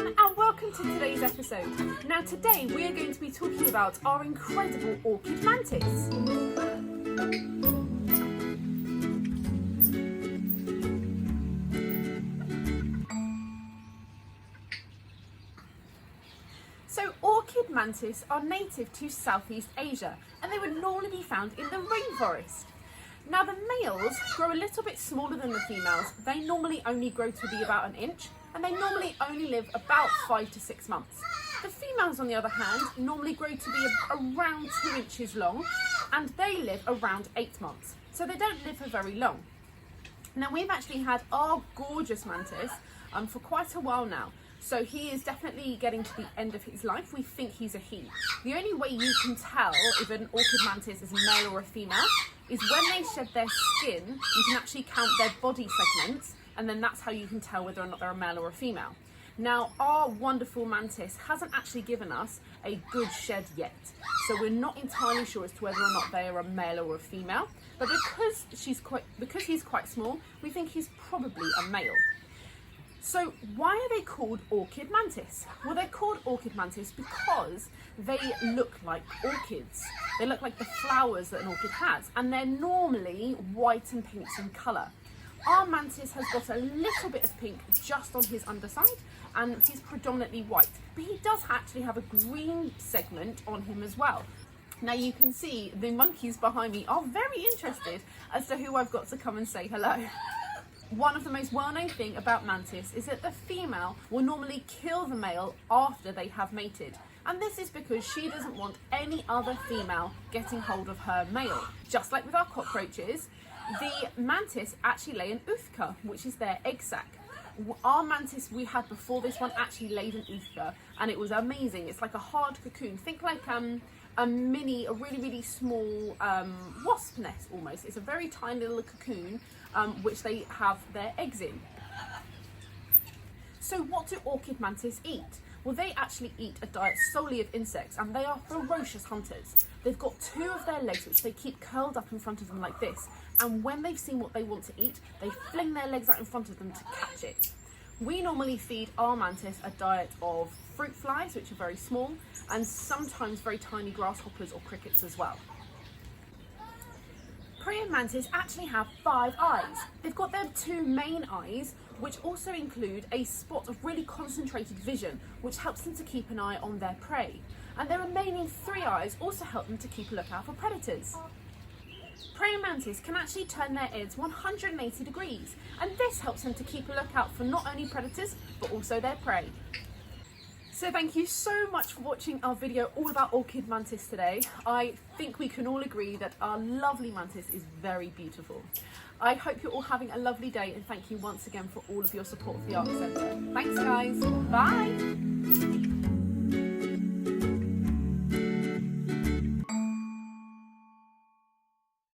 everyone, and welcome to today's episode. Now today we are going to be talking about our incredible orchid mantis. So orchid mantis are native to Southeast Asia, and they would normally be found in the rainforest. Now the males grow a little bit smaller than the females. They normally only grow to be about an inch, and they normally only live about 5 to 6 months. The females, on the other hand, normally grow to be around 2 inches long, and they live around 8 months. So they don't live for very long. Now we've actually had our gorgeous mantis for quite a while now. So he is definitely getting to the end of his life. We think he's a he. The only way you can tell if an orchid mantis is a male or a female is when they shed their skin, you can actually count their body segments, and then that's how you can tell whether or not they're a male or a female. Now, our wonderful mantis hasn't actually given us a good shed yet, so we're not entirely sure as to whether or not they are a male or a female, but because he's quite small, we think he's probably a male. So why are they called orchid mantis? Well, they're called orchid mantis because they look like orchids. They look like the flowers that an orchid has, and they're normally white and pinks in colour. Our mantis has got a little bit of pink just on his underside, and he's predominantly white, but he does actually have a green segment on him as well. Now you can see the monkeys behind me are very interested as to who I've got to come and say hello. One of the most well-known thing about mantis is that the female will normally kill the male after they have mated. And this is because she doesn't want any other female getting hold of her male. Just like with our cockroaches, the mantis actually lay an ootheca, which is their egg sac. Our mantis we had before this one actually laid an ootheca, and it was amazing. It's like a hard cocoon. Think like a really small wasp nest almost. It's a very tiny little cocoon which they have their eggs in. So what do orchid mantis eat? Well, they actually eat a diet solely of insects, and they are ferocious hunters. They've got 2 of their legs which they keep curled up in front of them like this, and when they've seen what they want to eat, they fling their legs out in front of them to catch it. We normally feed our mantis a diet of fruit flies, which are very small, and sometimes very tiny grasshoppers or crickets as well. Praying mantis actually have 5 eyes. They've got their 2 main eyes, which also include a spot of really concentrated vision, which helps them to keep an eye on their prey. And their remaining 3 eyes also help them to keep a lookout for predators. Praying mantis can actually turn their heads 180 degrees, and this helps them to keep a lookout for not only predators, but also their prey. So thank you so much for watching our video all about orchid mantis today. I think we can all agree that our lovely mantis is very beautiful. I hope you're all having a lovely day, and thank you once again for all of your support for the Art Centre. Thanks guys, bye!